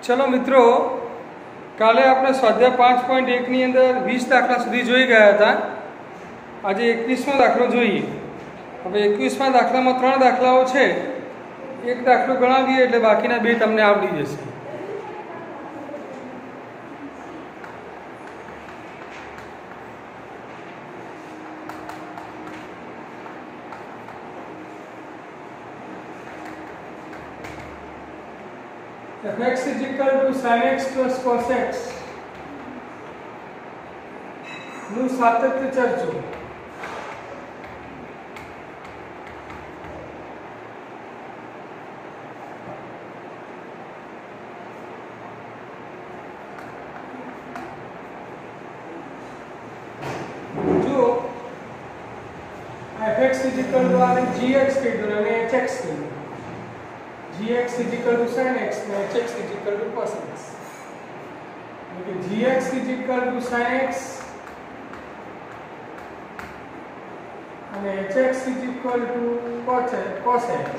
चलो मित्रों, काले आपणे स्वाध्याय 5.1 ની અંદર 20 દાખલા સુધી જોઈ ગયા હતા। આજે 21મો દાખલો જોઈએ। હવે 21મા દાખલામાં 3 દાખલાઓ છે। એક દાખલો ગણાવીએ એટલે બાકીના 2 તમને આવડી જશે। fx is equal to sin x plus cos x નું સાતત્ય ચર્ચો। જો fx is equal to આને gx કીધું અને hx કીધું। gx is equal to sin x and hx is equal to cos x। Okay, gx is equal to sin x and hx is equal to cos x।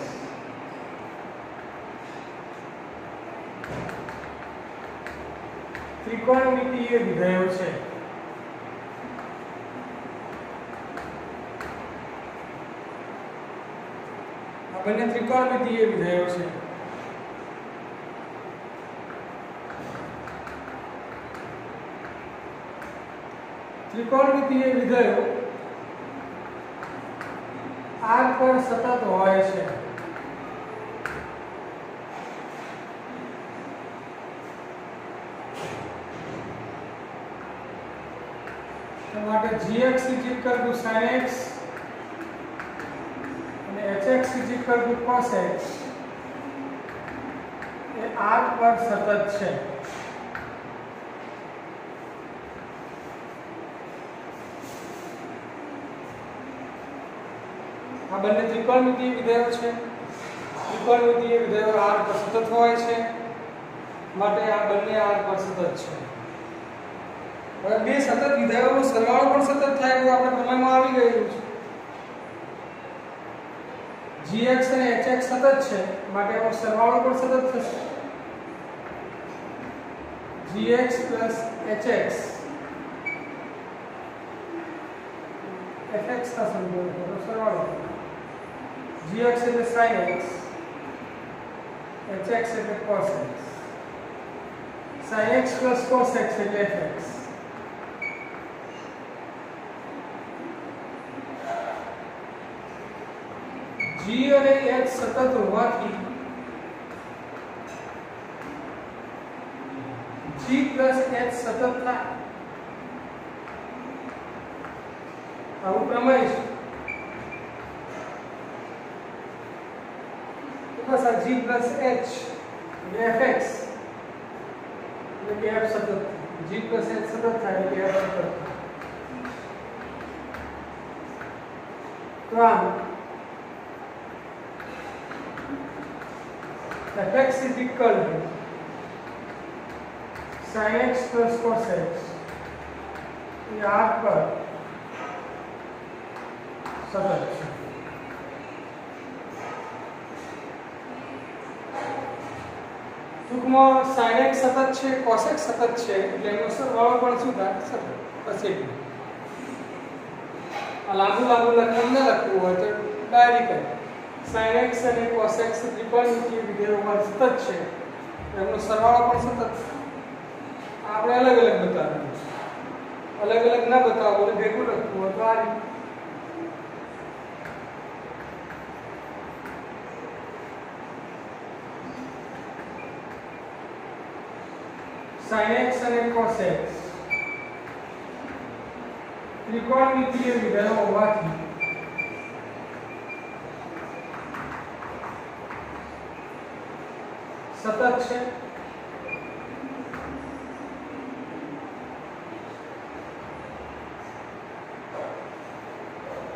ત્રિકોણમિતિય વિધેયો છે। બંને ત્રિકોણમિતિય વિધેયો છે। ત્રિકોણમિતિય વિધેયો r પર સતત હોય છે। માટે gx is equal to sin x hx is equal to cos x A r પર સતત છે। આ બંને ત્રિકોણમિતિય વિધેયો છે। ત્રિકોણમિતિય વિધેયો r પર સતત હોય છે માટે આ બંને r પર સતત છે। હવે બે સતત વિધેયોનો સરવાળો પણ સતત થાય એવું આપણે પ્રમાણમાં આવી ગયું છે। gx અને hx સતત છે માટે એનો સરવાળો પણ સતત થશે। gx plus hx fx का संबंध सरवाળો। gx એટલે sin x, hx એટલે cos x। sin x plus cos x એટલે fx। g અને h સતત હોવાથી g plus h સતત થાય આવું પ્રમેય છે। તો બસ આ g plus h એટલે fx એટલે કે f સતત g plus h સતત થાય એટલે f સતત। તો આમ fx is equal to sin x plus cos x ये r पर સતત છે। ટૂંકમાં sin x સતત છે, cos x સતત છે એટલે એનો સરવાળો પણ શું થાય? સતત। બસ એટલું। આ લાંબુ લખવું ન લખવું હોય તો ડાયરેક્ટ sin x અને cos x ત્રિકોણમિતિય વિધેયોમાં સતત છે એનો સરવાળો પણ સતત। આપણે અલગ અલગ બતાવ્યું, અલગ અલગ ના બતાવો એટલે ભેગું લખવું હોય તો આ રીતે। sin x અને cos x ત્રિકોણમિતિય વિધેયો હોવાથી સતત છે।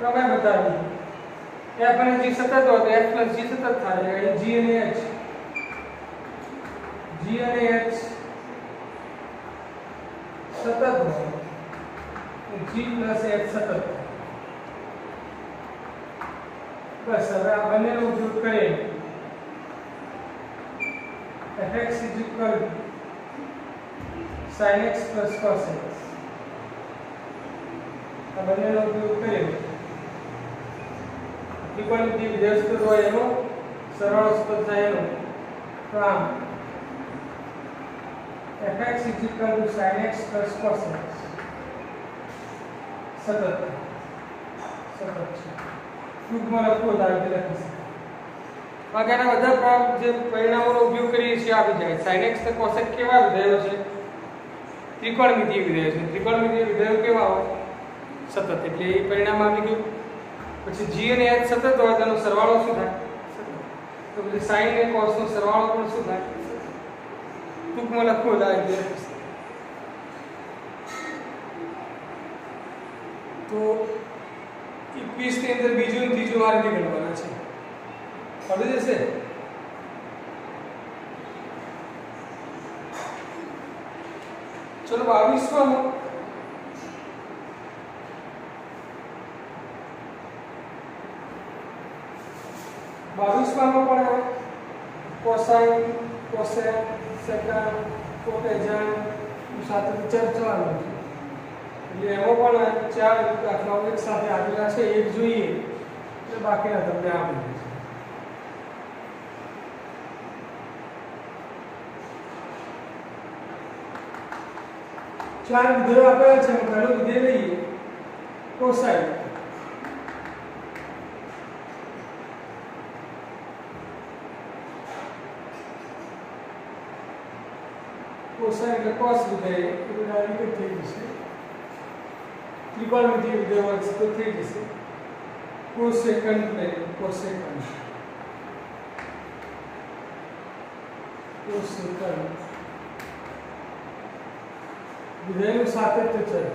પ્રમેય બતાવી f અને g સતત હોય તો f plus g સતત થાય એટલે g અને h સતત હોય g plus h સતત। બસ હવે આ બંનેનો ઉપયોગ કરીએ fx is equal to sin x plus cos x આ બંનેનો ઉપયોગ કરીએ ત્રિકોણમિતિય વિધેય સતત હોય એનો સરવાળો સતત થાય એનો તો આમ fx is equal to sin x plus cos x સતત છે ટૂંકમાં લખવું તો આવી રીતે લખી શકાય બાકીના બધા જે પરિણામોનો ઉપયોગ કરીએ છીએ આવી જાય sin x અને cos x કેવા વિધેયો છે ત્રિકોણમિતિય વિધેયો છે ત્રિકોણમિતિય વિધેયો કેવા હોય સતત એટલે એ પરિણામ આવી ગયું પછી g અને h સતત હોય તેનો સરવાળો શું થાય તો પછી sin અને cos નો સરવાળો પણ શું થાય ટૂંકમાં લખવું તો આવી રીતે તો 21 ની અંદર બીજું અને ત્રીજું આ રીતે ગણવાના છે પડી જશે ચલો 22 માં પણ કોસાઇન કોસેક સેકન્ડ કોટેજન સાથે ચર્ચા એટલે એમાં પણ ચાર દાખલાઓ એક સાથે આવેલા છે એક જોઈએ એટલે બાકીના તમને આપી દઈશ ચાર વિધેયો આપેલા છે પહેલું વિધેય લઈએ કોસાઇન कोसाइन એટલે cos વિધેય એ ડાયરેક્ટ થઈ જશે ત્રિકોણમિતિય વિધેય હોય તો થઈ જશે કોસેકન્ટ ને કોસેકન્ટ વિધેયનું સાતત્ય ચલ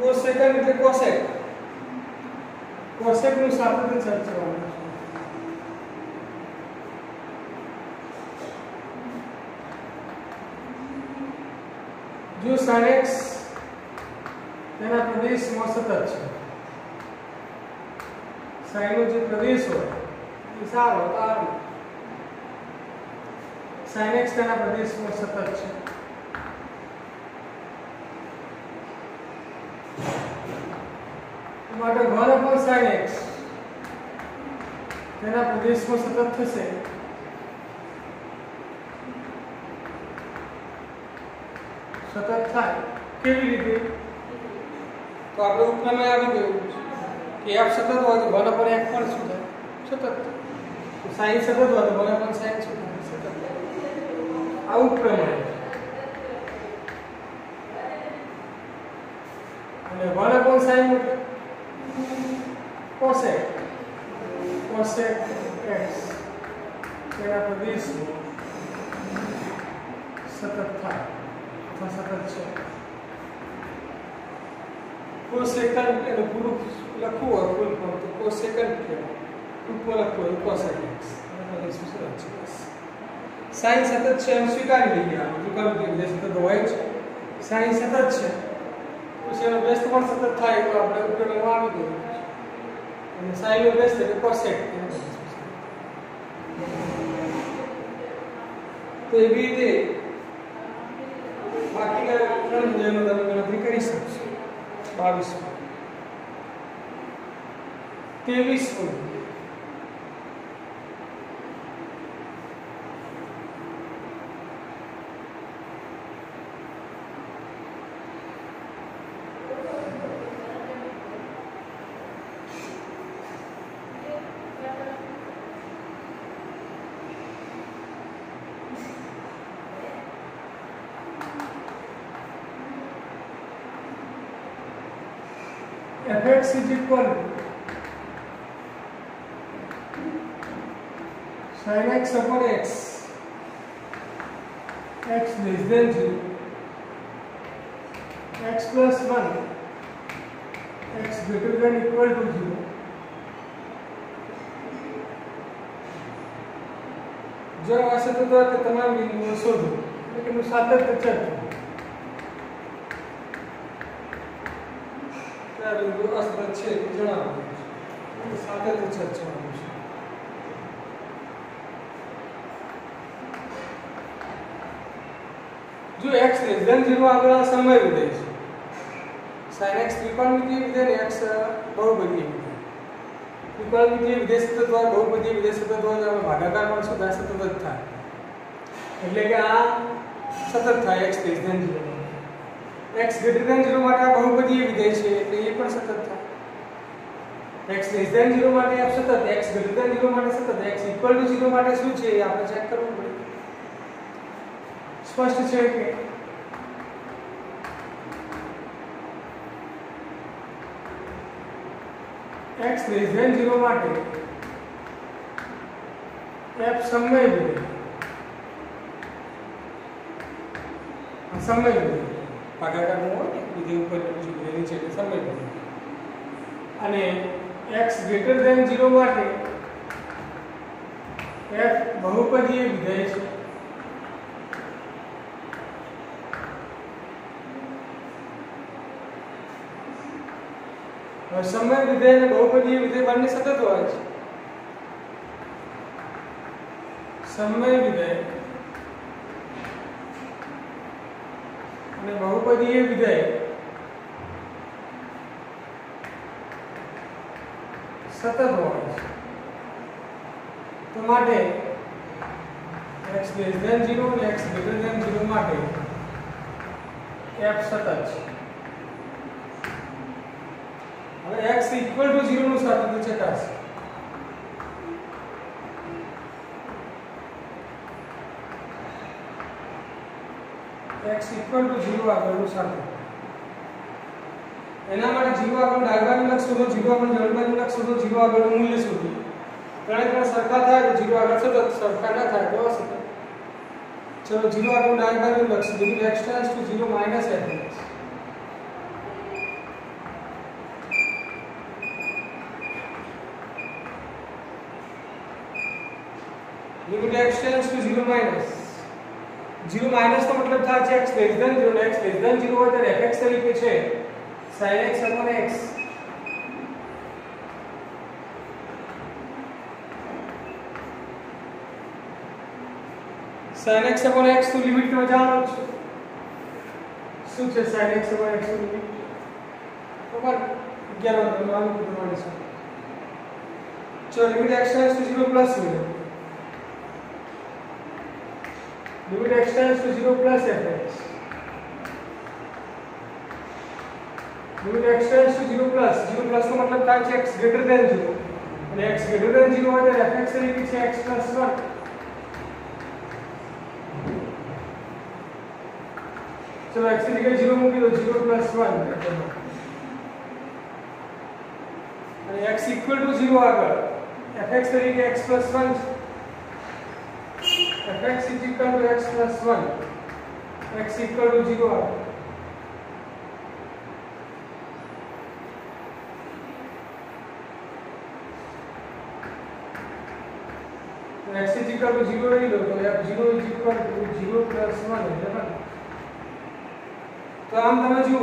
કોસેકન્ટ એટલે કોસેક कोसेक નું સાતત્ય ચર્ચવાનું છે જો sin x તેના પ્રદેશમાં સતત છે sin નો જે પ્રદેશ હોય એ સારો તારો sin x તેના પ્રદેશમાં સતત છે માટે 1/sin x તેના પ્રદેશમાં સતત થશે સતત થાય કેવી રીતે તો આપણે ઉપરમે આવી ગયું કે f સતત હોય તો 1/x પણ શું થાય સતત sin સતત હોય તો 1/sin શું થાય સતત આ ઉપરમે અને 1/sin cosec x તેના પ્રદેશમાં સતત થાય અથવા સતત છે કોસેકન્ટ એનું પૂરું લખવું હોય ફૂલ ફોર્મ તો કોસેકન્ટ કહેવાય ટૂંકમાં લખવું હોય cosec x sin સતત છે એમ સ્વીકારી લઈએ આપણે ત્રિકોણમિતિય વિધેય સતત હોય છે sin સતત છે પછી એનો વ્યસ્ત પણ સતત થાય તો આપણે ઉપયોગમાં આવી ગયું અને sin નો વ્યસ્ત એટલે cosec તો એવી રીતે બાકીના ત્રણ વિધેયોનો તમે ગણતરી કરી શકશો 22 23 fx is equal to sin x upon x x less than 0 x plus 1 x greater than equal to 0 જો આ સતત હોય તો તમામ બિંદુઓ શોધો એટલે કે સાતત્ય ચર્ચા કયા બિંદુ અસતત છે એ જણાવવાનું છે સાથે જ ચર્ચાવાનું છે જો x <0 આગળ સમય વિધેય છે sin x ત્રિકોણમિતિય વિધેય ને x બહુપદીય વિધેય ત્રિકોણમિતિય વિધેય સતત હોય બહુપદીય વિધેય સતત હોય તો આપણે ભાગાકાર કરશું તો સતત જ થાય એટલે કે આ સતત થાય x <0 x greater than 0 માટે આ બહુપદીય વિધેય છે એટલે એ પણ સતત થાય x less than 0 માટે આ સતત x greater than 0 માટે સતત x equal to 0 માટે શું છે એ આપણે ચેક કરવું પડે સ્પષ્ટ છે કે x less than 0 માટે f સમય વિધેય સમય વિધેય ભાગાકારનું હોય વિધેય ઉપર વિધેય નીચે એટલે સમય વિધેય અને x greater than 0 માટે f બહુપદીય વિધેય છે હવે સમય વિધેય અને બહુપદીય વિધેય બંને સતત હોય છે સમય વિધેય અને બહુપદીય વિધેય સતત હોય છે તો માટે x less than 0 અને x greater than 0 માટે f સતત છે હવે x equal to 0 નું સાતત્ય ચકાસો x equal to 0 આગળનું સાતત્ય એના માટે 0 આગળ ડાબી બાજુ લક્ષ શોધો 0 આગળ જમણી બાજુ લક્ષ શોધો 0 આગળનું મૂલ્ય શોધો ત્રણે સરખા થાય તો 0 આગળ સતત સરખા ના થાય તો અસતત ચલો 0 આગળ ડાબી બાજુ લક્ષ limit x tends to 0 minus f limit x tends to 0 minus 0 minus નો મતલબ થાય છે x less than 0 x less than 0 હોય ત્યારે fx તરીકે છે sin x upon x sin x upon x તો લિમિટ તમે જાણો છો શું છે sin x upon x ની લિમિટ બરાબર 11 નો નામ પ્રમાણે છે જો limit x tends to 0 plus limit x tends to 0 plus fx limit x tends to 0 plus નો મતલબ થાય છે x greater than 0 અને x greater than 0 હોય ત્યારે fx તરીકે છે x plus 1 ચલો x ની જગ્યાએ 0 મૂકી દો 0 plus 1 અને x equal to 0 આગળ fx તરીકે x plus 1 fx is equal to x plus 1 x equal to 0 तो x is equal to 0 ले लो तो f0 is equal to 0 plus 1 है बराबर तो આમ તમે જુઓ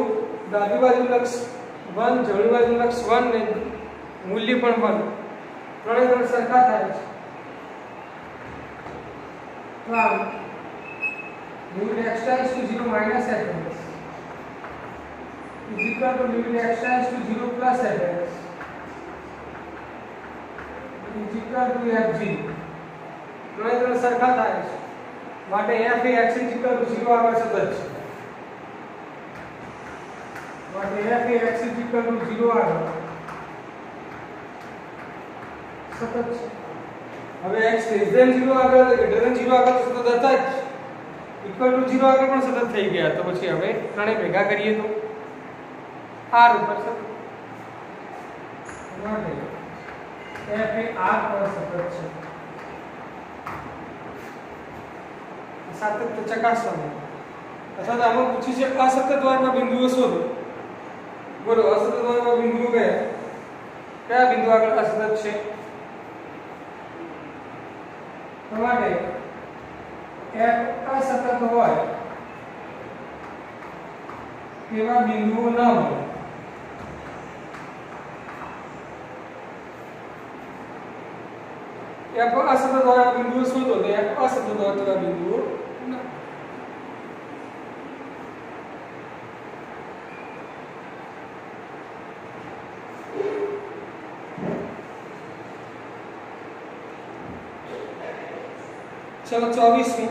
ડાબી બાજુ લક્ષ 1 જમણી બાજુ લક્ષ 1 ને મૂલ્ય પણ 1 ત્રણે સરખા થાય છે from limit x tends to 0 minus fx is equal to limit x tends to 0 plus fx is equal to fg ત્રણે સરખા થાય છે માટે f A x is equal to 0 આગળ સતત છે માટે f A x is equal to 0 આગળ સતત છે હવે x less than 0 આગળ greater than 0 આગળ તો સતત હતા જ equal to 0 આગળ પણ સતત થઈ ગયા તો પછી હવે ત્રણે ભેગા કરીએ તો r ઉપર સતત માટે f એ r પર સતત છે સાતત્ય ચકાસવાનું અથવા તો આમાં પૂછી છે અસતત દ્વારમાં બિંદુઓ શોધો બોલો અસતત દ્વારમાં બિંદુઓ કયા બિંદુ આગળ અસતત છે માટે f અસતત હોય તેવા બિંદુઓ ન હોય f असतत वाला बिंदु शोधो तो f असतत वाला बिंदु ना। चलो 24 में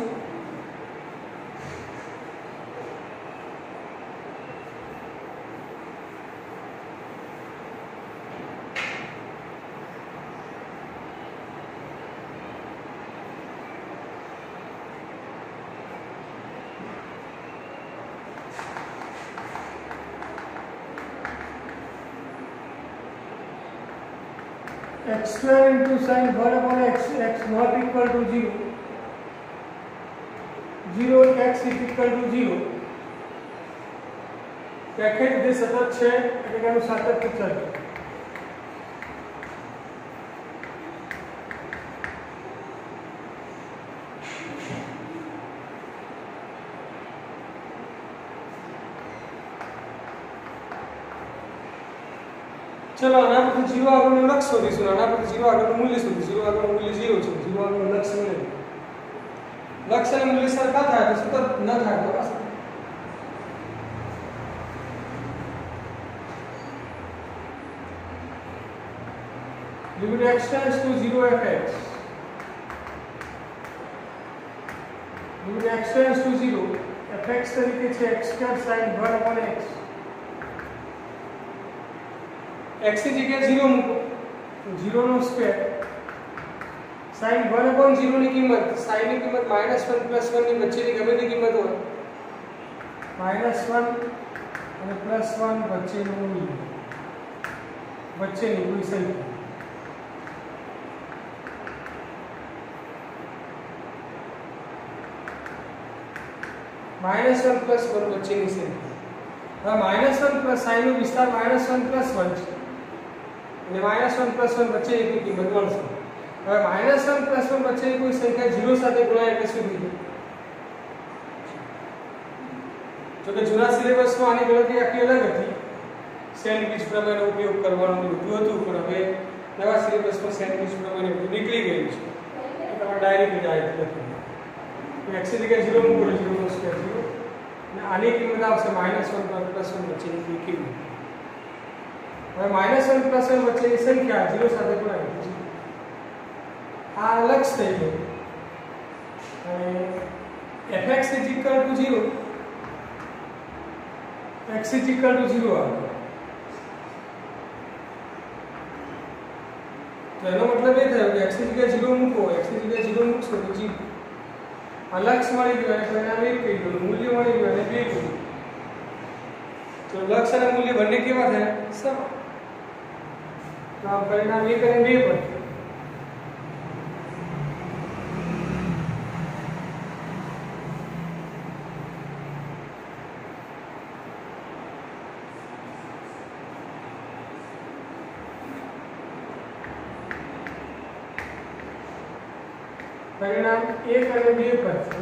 x square into sin 1 upon x, x not equal to 0, 0 x is equal to 0. વ્યાખ્યાયિત જે સતત છે એટલે કે એનું સાતત્ય ચલ चलो आना पर 0 આગળનું લક્ષ શોધીશું આના પર 0 આગળનું મૂલ્ય શોધીશું 0 આગળનું મૂલ્ય 0 છે 0 આગળનું લક્ષ મળે લક્ષ અને મૂલ્ય સરખા થાય તો સતત ન થાય તો અસતત limit x tends to 0 fx, limit x tends to 0 fx તરીકે છે x square sin 1 upon x, x ની જગ્યાએ 0 મૂકો 0 નો સ્ક્વેર sin 1 upon 0 ની કિંમત sin ની કિંમત -1 + 1 ની વચ્ચેની ગમે તે કિંમત હોય -1 અને +1 વચ્ચેનું મૂલ્ય વચ્ચેની કોઈ સંખ્યા -1 + 1 વચ્ચેની સંખ્યા હવે -1 + sin નો વિસ્તાર -1 + 1 છે અને -1 + 1 વચ્ચેની કિંમત મળશે હવે -1 + 1 વચ્ચેની કોઈ સંખ્યા 0 સાથે ગુણાય એટલે શું થઈ જો કે જૂના સિલેબસમાં આની ગણતરી આખી અલગ હતી સેન્ડવિચ પ્રમેયનો ઉપયોગ કરવાનો બધું હતું પણ હવે નવા સિલેબસમાં સેન્ડવિચ પ્રમેય નીકળી ગયું છે તમારે ડાયરેક્ટ જાય લખી x ની જગ્યાએ 0 મૂકો 0 નો સ્ક્વેર 0 અને આની કિંમત આવશે -1 + 1 વચ્ચેની કિંમત હવે -1 + 1 વચ્ચેની સંખ્યા 0 સાથે ગુણાય આ લક્ષ થઈ ગયું અને fx = 0 x = 0 આવે તો એનો મતલબ એ થયો કે x ની જગ્યાએ 0 મૂકો x ની જગ્યાએ 0 મૂકશો તો 0 આ લક્ષ મળી ગયું અને પરિણામ 1 થઈ ગયું મૂલ્ય મળી ગયું અને 2 ગયું તો લક્ષ અને મૂલ્ય બંને કેવા થયા સમાન તો આ પરિણામ 1 અને 2 પર પરિણામ 1 અને 2 પર છે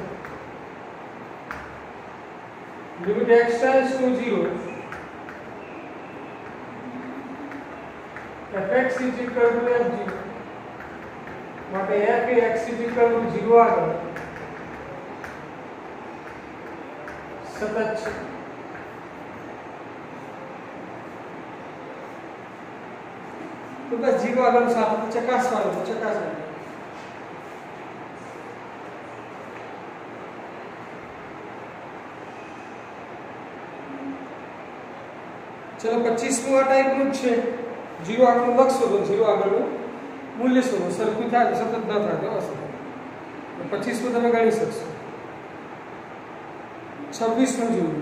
limit x tends to 0 fx = f0 માટે f એ x = 0 આગળ સતત છે તો બસ 0 આગળ સાથે ચકાસવાનું चलो 25 આ ટાઈપનું જ છે 0 આગળનું લક્ષ શોધો 0 આગળનું મૂલ્ય શોધો સરખું થાય તો સતત ન થાય તો અસતત 25 તમે ગણી શકશો 26 જોયું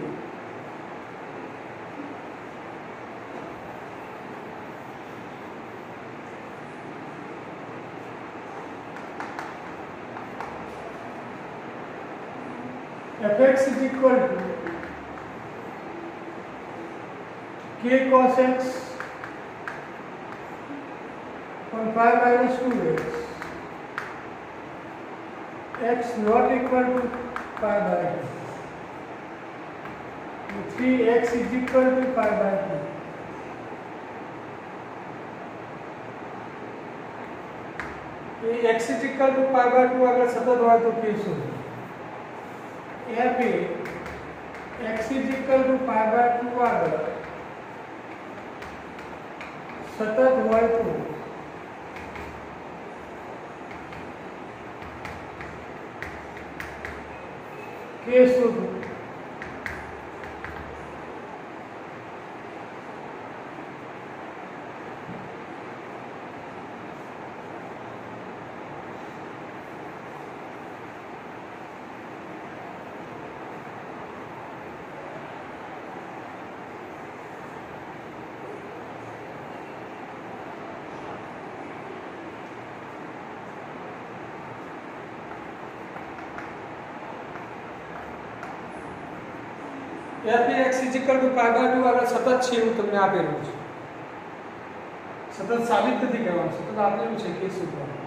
fx = k cos x on pi minus 2x, x not equal to pi by 2, 3x is equal to pi by 2. A x = π/2 આગળ સતત હોય તો કે શું? f એ x = π/2 આગળ સતત હોય તો કે શું? f એ x = π/2 આગળ સતત છે એવું તમને આપેલું છે. સતત સાબિત નથી કરવાનું, સતત આપેલું છે કે શું કરવાનું.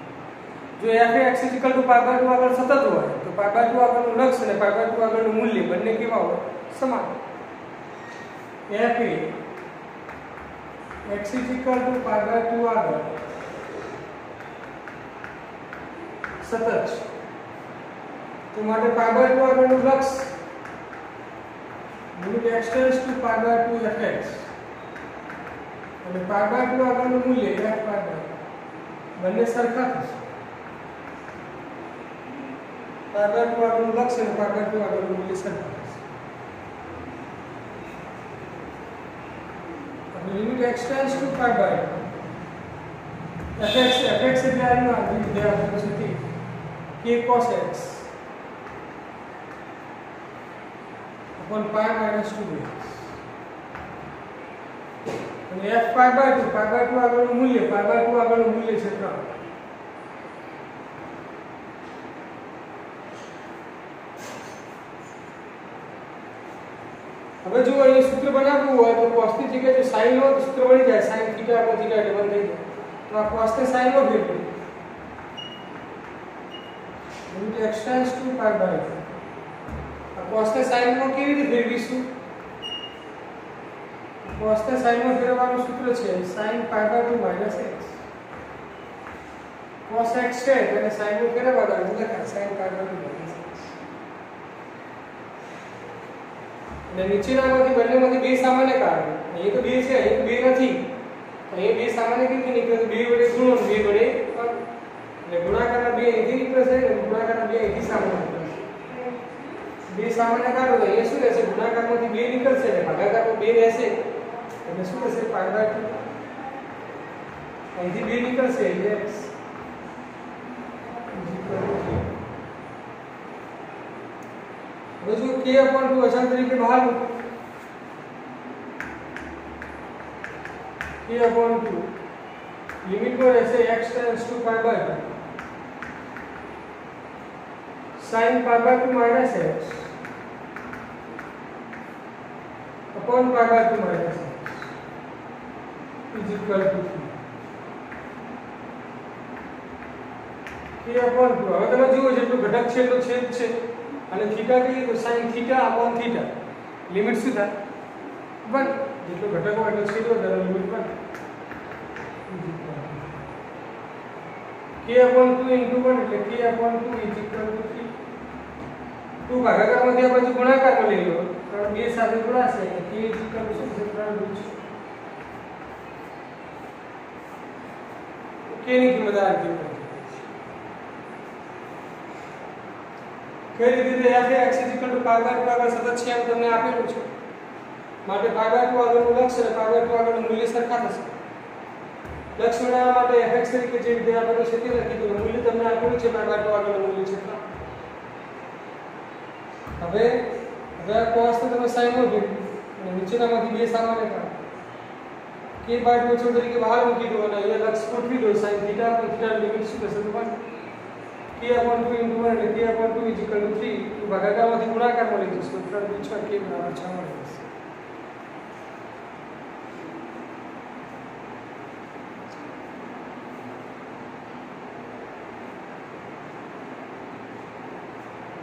જો f એ x = π/2 આગળ સતત હોય તો π/2 આગળનું લક્ષ અને π/2 આગળનું મૂલ્ય બંને કેવા હોય? સમાન. f એ x = π/2 આગળ સતત છે તો માટે π/2 આગળનું લક્ષ x → π/2 fx અને π/2 આગળનું મૂલ્ય f/2 બંને સરખા થશે. π/2 આગળનું લક્ષ અને π/2 આગળનું મૂલ્ય સરખા થશે. હવે લિમિટ x → π/2 fx એટલે આનું વિધેય આપેલું છે કે k cos x upon pi minus 2x અને f π/2 આગળનું મૂલ્ય છે 3. હવે જો અહીં સૂત્ર બનાવવું હોય તો cos ની જગ્યાએ જો sin લો તો સૂત્ર બની જાય sin θ / cos θ ડબલ થઈ જાય. તો આ cos ને sin માં ફેરવી x → π/2 cos ને sin માં કેવી રીતે ફેરવીશું? cos ને sin માં ફેરવવાનું સૂત્ર છે sin π/2 - x. cos x છે અને sin માં ફેરવવા દો એટલે લખાય sin π/2 - x. અને નીચેનામાંથી બંનેમાંથી બે સામાન્ય કાઢો. અહીં તો બે છે, અહીં તો બે નથી. અહીં બે સામાન્ય કેવી નીકળે? બે વડે ગુણો, બે વડે એટલે ગુણાકારના બે અહીંથી નીકળશે અને ગુણાકારના બે અહીંથી સામાન્ય નીકળશે. બે સામાન્ય કાઢો તો એ શું રહેશે? ગુણાકારમાંથી બે નીકળશે અને ભાગાકારમાં બે રહેશે એટલે શું રહેશે? π/2 અહીંથી બે નીકળશે એટલે x હવે જો k/2 અચળ તરીકે બહાર મૂકો. k/2 લિમિટમાં રહેશે x → π/2 sin π/2 - x upon π/2 - x is equal to 3. k/2 હવે તમે જુઓ જેટલું ઘટક છે એટલો છેદ છે અને થીટા કહીએ તો sin θ/θ લિમિટ શું થાય? 1. જેટલો ઘટક હોય એટલો છેદ હોય ત્યારે લિમિટ 1. k/2 * 1 એટલે k/2 is equal to 3. 2 ભાગાકારમાંથી આપણે જો ગુણાકારમાં લઈ લો કારણ બે સાથે ગુણાશે એટલે k is equal to શું છે? 3 રૂટ છે. k ની કિંમત આ રીતે કઈ રીતે f એ x = π/2 આગળ સતત છે એમ તમને આપેલું છે માટે π/2 આગળનું લક્ષ અને π/2 આગળનું મૂલ્ય સરખા થશે. લક્ષ મેળવવા માટે fx તરીકે જે વિધેય આપેલું છે તે લખી દો. મૂલ્ય તમને આપેલું છે π/2 આગળનું મૂલ્ય છે 3. હવે cos ને તમે sin માં ફેરવો અને નીચેનામાંથી બે સામાન્ય કાઢો. k/2 અચળ તરીકે બહાર મૂકી દો અને અહીંયા લક્ષ ગોઠવી દો sin θ અને θ ની લિમિટ શું થશે? 1. k/2 * 1 એટલે k/2 is equal to 3. તો ભાગાકારમાંથી ગુણાકારમાં લઈ જશો 3 * 6 k = 6 મળે છે.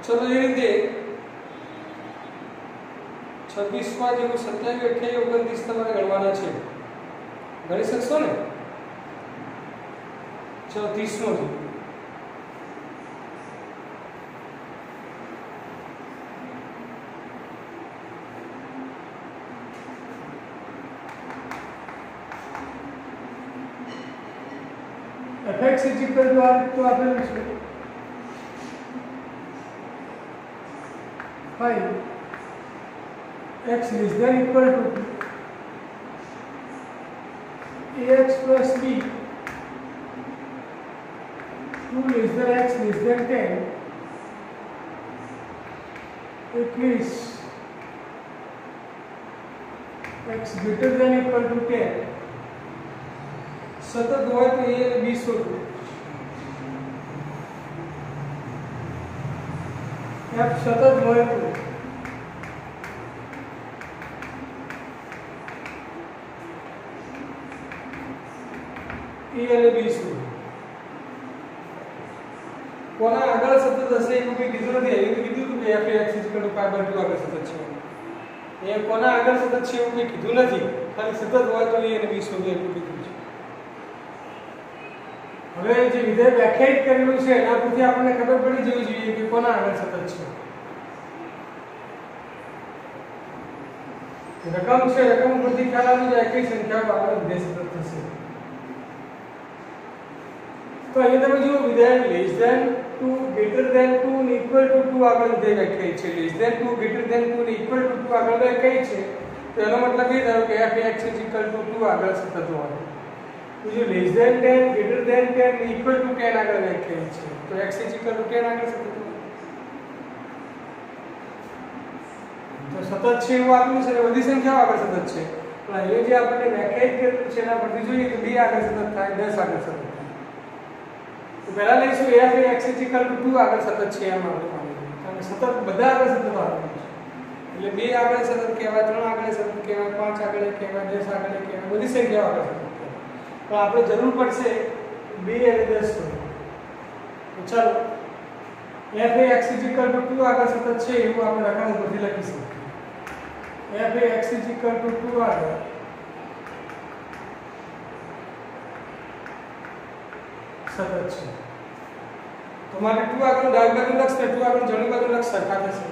ચલો એ રીતે 26 જેવું 27, 28, 29 તમારે ગણવાના છે. ગણી શકશો ને? ચલો 30 નો છે fx ઇઝ ઇક્વલ ટુ આ તો આપેલું છે 5 x less than equal to ax plus b 2 less than x less than 10 21 x greater than equal to 10 સતત હોય તો a અને b શોધો f સતત હોય તો a અને b શોધો કોના આગળ સતત હશે એવું કંઈ કીધું નથી એવું કીધું હતું કે f(x = π/2) આગળ સતત છે એ કોના આગળ સતત છે એવું કંઈ કીધું નથી ખાલી સતત હોય તો a અને b શોધો એટલું કીધું છે હવે જે વિધેય વ્યાખ્યાયિત કરેલું છે એના પરથી આપણને ખબર પડી જવી જોઈએ કે કોના આગળ સતત છે રકમ છે રકમ પરથી ખ્યાલ આવી જાય કઈ સંખ્યાઓ આગળ વિધેય સતત થશે તો અહીંયા તમે જુઓ વિધેય લેસ ધેન 2 ગ્રેટર ધેન 2 અને ઇક્વલ ટુ 2 આગળ વિધેય વ્યાખ્યાયિત છે લેસ ધેન 2 ગ્રેટર ધેન 2 અને ઇક્વલ ટુ 2 આગળ વ્યાખ્યાયિત છે તો એનો મતલબ એ થયો કે f(x = 2) આગળ સતત હોય તો જો લેસ ધેન 10 ગ્રેટર ધેન 10 અને ઇક્વલ ટુ 10 આગળ વ્યાખ્યાયિત છે તો x = 10 આગળ સતત હોય તો સતત છે એવું આપ્યું છે બધી સંખ્યાઓ આગળ સતત છે પણ એ જે આપણે વ્યાખ્યાયિત કરેલું છે એના પરથી જોઈએ કે 2 આગળ સતત થાય 10 આગળ સતત થાય તો પહેલા લઈશું f(x = 2) આગળ સતત છે એમ આપણે માનીએ કારણ કે સતત બધા આગળ સતત આવે છે એટલે 2 આગળ સતત કહેવાય 3 આગળ સતત કહેવાય 5 આગળ કહેવાય 10 આગળ કહેવાય બધી સંખ્યાઓ આગળ સતત કહેવાય પણ આપણે જરૂર પડશે 2 અને 10 તો ચાલો f(x = 2) આગળ સતત છે એવું આપણે રકમ ઉપરથી લખીશું f(x = 2) આગળ સતત છે તો મારે 2 આગળ ડાબી બાજુ લક્ષ ને 2 આગળ જમણી બાજુ લક્ષ સરખા થશે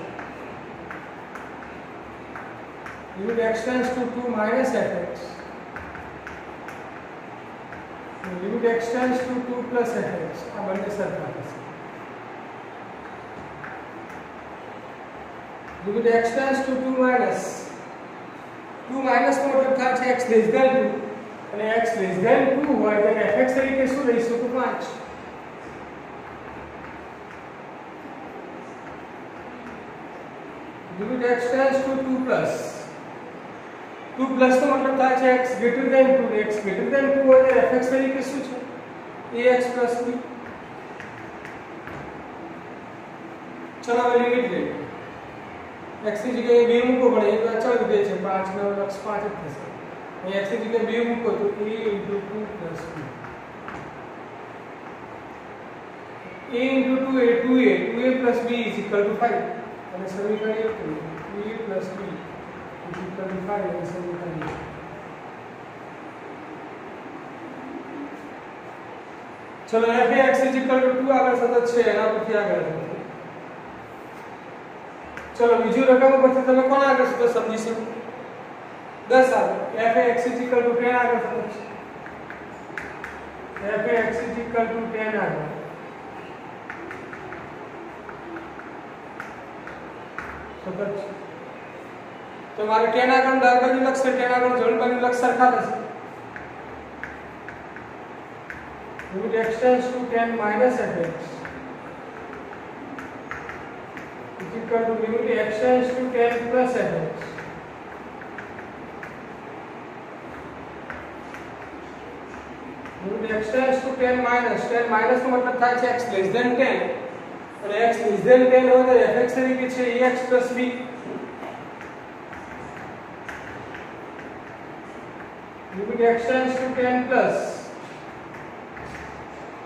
limit x tends to 2 minus fx limit x tends to 2 plus fx આ બંને સરખા થશે limit x tends to 2 minus નો મતલબ થાય છે x less than 2 અને x less than 2 હોય તો fx તરીકે શું લઈશું તો 5 limit x tends to 2 plus નો મતલબ થાય છે x greater than 2 x greater than 2 હોય તો fx તરીકે શું છે ax plus b ચલો હવે લિમિટ લઈએ x ની જગ્યાએ 2 મૂકો પડે એ તો અચળ વિધેય છે 5 નો લક્ષ 5 જ થશે અહીં x ની જગ્યાએ 2 મૂકો તો a * 2 plus b a * 2a 2a plus b is equal to 5 અને સમીકરણ 1 a plus b is equal to 5 અને સમીકરણ 1 ચલો f(x = 2) આગળ સતત છે એના પરથી આગળ ચલો બીજું રકમ પરથી તમે કોના આગળ સતત સમજી શકો 10 આગળ f(x = 10) આગળ સતત છે f(x = 10) આગળ સતત છે તો મારે 10 આગળ ડાબી બાજુ લક્ષ ને 10 આગળ જમણી બાજુ લક્ષ સરખા થશે limit x tends to 10 minus fx is equal to limit x tends to 10 plus fx limit x tends to 10 minus નો મતલબ થાય છે x less than 10 અને x less than 10 હોય તો fx તરીકે છે ax plus b limit x tends to 10 plus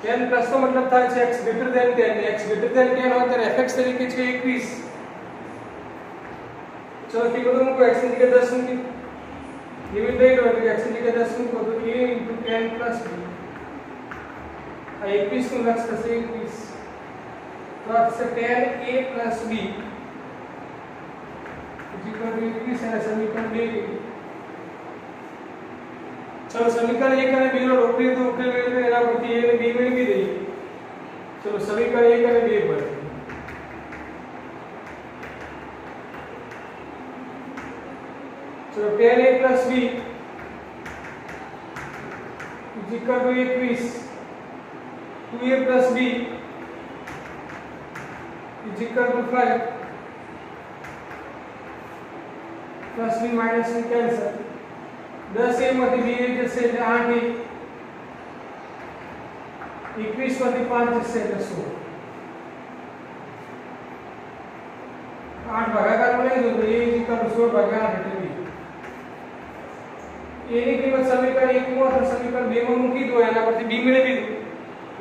10 plus નો મતલબ થાય છે x greater than 10 x greater than 10 હોય તો fx તરીકે છે 21 ચલો કી બધું મૂકો x ની જગ્યાએ 10 મૂકી લિમિટ લઈ લો એટલે x ની જગ્યાએ 10 મૂકો તો a * 10 plus b આ 21 નું લક્ષ થશે 21 તો આ થશે 10a plus b is equal to 21 અને સમીકરણ 2 ચલો સમીકરણ 1 અને 2 નો રોકડીએ તો ઉકેલ મેળવીએ એના પરથી a અને b tan a plus b is equal to 21, 2a plus b is equal to 5, plus b minus b cancel, 10a માંથી b જશે એટલે 8a, 21 માંથી 5 જશે એટલે 16, 8 ભાગાકારમાં લઈ દો તો a is equal to 16 ભાગ્યા 8 એટલે b. a ની કિંમત સમીકરણ 1 માં અથવા સમીકરણ 2 માં મૂકી દો, એના પરથી b મેળવી દો,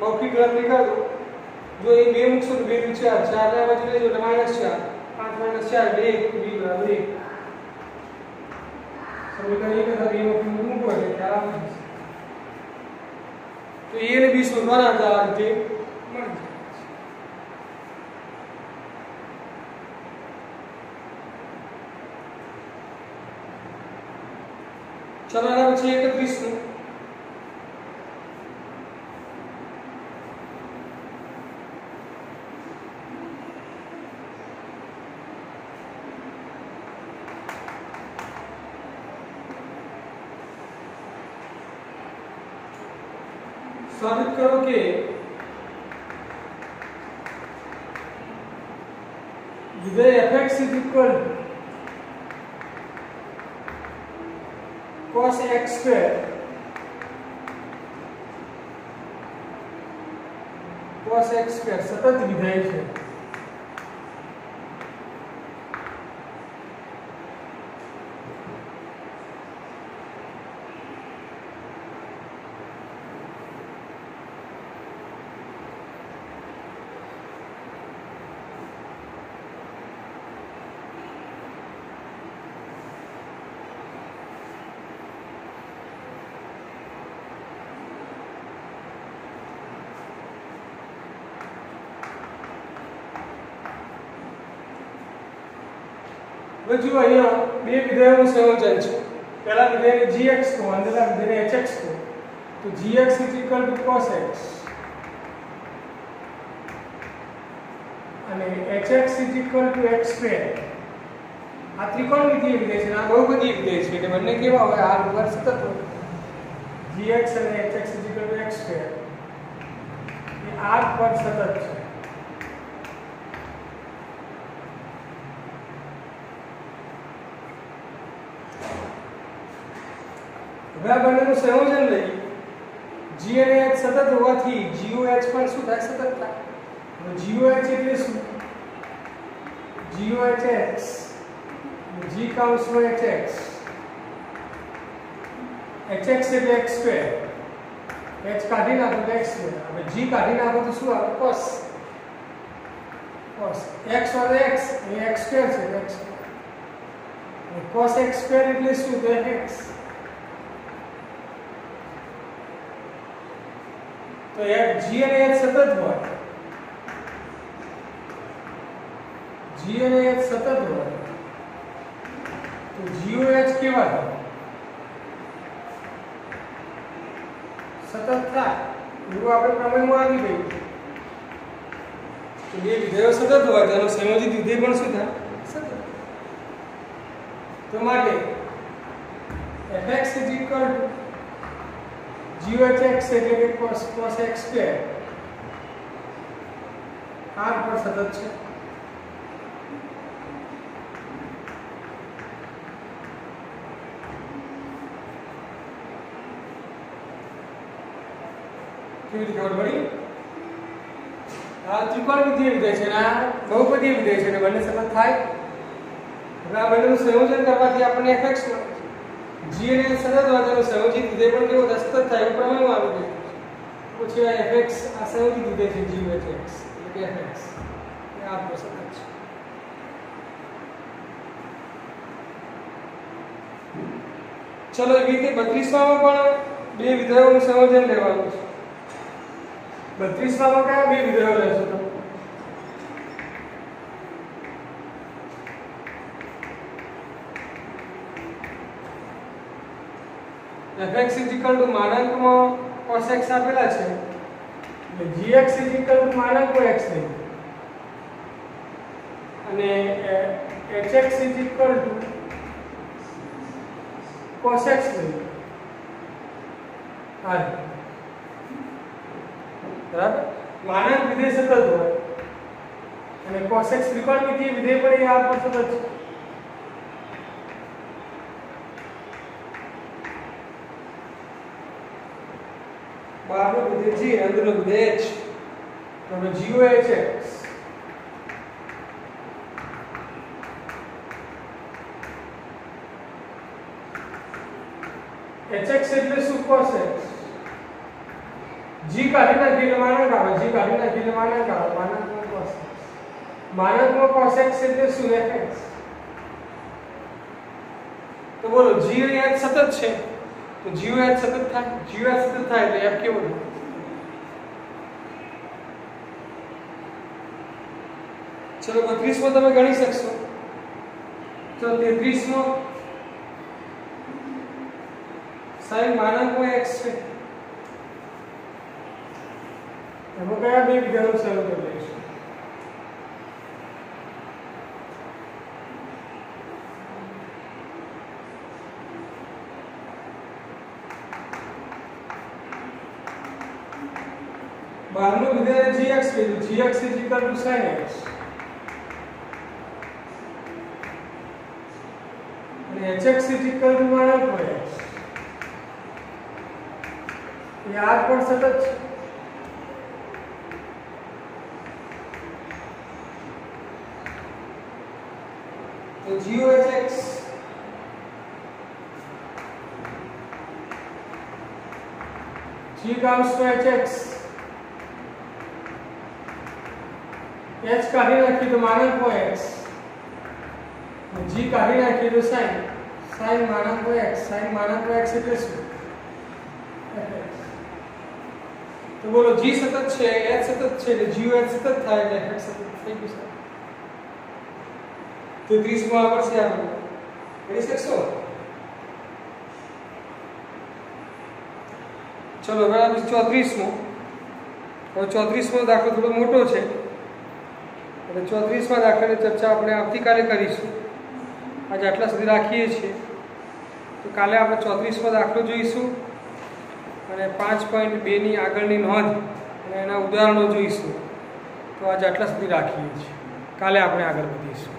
મૌખિક ગણતરી કરો. જો એ 2 મૂકશો તો 2 * 4, 4 ના બાજુ લઈ જાઓ એટલે -4, 5 - 4 એટલે 1, b બરાબર 1. સમીકરણ 1 અથવા 2 માં કિંમત મૂકો એટલે ખ્યાલ આવી જશે. તો a અને b શોધવાના હતા, આ રીતે મળી જાય. चलो एना પછી 31 નું साबित करो कि विधेय fx is equal cos x square सतत विधेय है. जो અહીંયા બે વિધેયોનું સંયોજન છે. પહેલા વિધેયને gx કહો, અંદરના વિધેયને hx કહો. તો gx = cos x અને hx = x square. આ ત્રિકોણમિતીય વિધેય છે, આ બહુપદીય વિધેય છે એટલે બંને કેવા હોય? r ઉપર સતત હોય. gx અને hx = x square એ r પર સતત છે. હવે આ બંનેનું સંયોજન લઈ, g અને h સતત હોવાથી goh પણ શું થાય? સતત થાય. તો goh એટલે શું? goh x g કૌંસમાં hx, hx એટલે x સ્ક્વેર, h કાઢી નાખો તો x સ્ક્વેર, હવે g કાઢી નાખો તો શું આવે? cos x વાળો x એ x સ્ક્વેર છે, x cos x સ્ક્વેર એટલે શું? તો x. तो g અને h સતત હોય, g અને h સતત હોય તો goh કેવા થાય? સતત થાય. એવું આપણે પ્રમેયમાં આવી ગયું. તો બે વિધેયો સતત હોય તેનો સંયોજિત વિધેય પણ શું થાય? સતત. તો માટે fx = goh x એટલે કે cos x square r પર સતત છે. કેવી રીતે ખબર પડી? આ ત્રિકોણમિતીય વિધેય છે ને આ બહુપદીય વિધેય છે ને બંને સતત થાય. હવે આ બંનેનું સંયોજન કરવાથી આપણને fx મળે. g અને સતત હોય તેનું સંયોજિત વિધેય પણ કેવો થાય? સતત થાય. એવું પ્રમાણમાં આવી ગયું. પછી આ fx આ સંયોજિત વિધેય છે goh x એટલે કે fx એ આ પર સતત છે. ચલો એવી રીતે 32 માં પણ બે વિધેયોનું સંયોજન લેવાનું છે. 32 માં કયા બે વિધેયો લેશો તમે? fx = માનાંકમાં cos x આપેલા છે એટલે gx = માનાંકમાં x લઈ અને hx = cos x લઈએ આ બરાબર માનાંક વિધેય સતત હોય અને cos x ત્રિકોણમિતિય વિધેય પણ એ r પર સતત છે બહારનું વિધેય g અંદરનું વિધેય h તો હવે g હોય h x hx એટલે શું cos x g કાઢી નાખીએ એટલે માનાંક આવે g કાઢી નાખીએ એટલે માનાંક આવે માનાંકમાં cos x માનાંકમાં cos x એટલે શું fx તો બોલો g અને h સતત છે તો g અને h સતત થાય g અને h સતત થાય એટલે f કેવો થાય ચલો 32 માં તમે ગણી શકશો તો 33 માં sin માનાંકમાં x છે એમાં કયા બે વિધાનો શરૂ કરી લઈશું બહારનું વિધાન gx કીધું gx is equal to sin x અને hx is equal to માનાંકમાં x ये r पर सतत છે तो g(h)(x) g comes to h(x) h કાઢી નાખીએ તો માનાંકમાં x g કાઢી નાખીએ તો sin માનાંકમાં x એટલે શું તો બોલો g સતત છે h સતત છે એટલે g h સતત થાય એટલે f સતત થઈ ગયું છે 30 માં આવશે આપણે કરી શકશો ચલો હવે 34 માં હવે 34 માં દાખલો થોડો મોટો છે એટલે 34 માં દાખલાની ચર્ચા આપણે આવતીકાલે કરીશું આજે આટલા સુધી રાખીએ છીએ તો કાલે આપણે 34 માં દાખલો જોઈશું અને 5.2 ની આગળની નોંધ અને એના ઉદાહરણો જોઈશું તો આજે આટલા સુધી રાખીએ છીએ કાલે આપણે આગળ વધીશું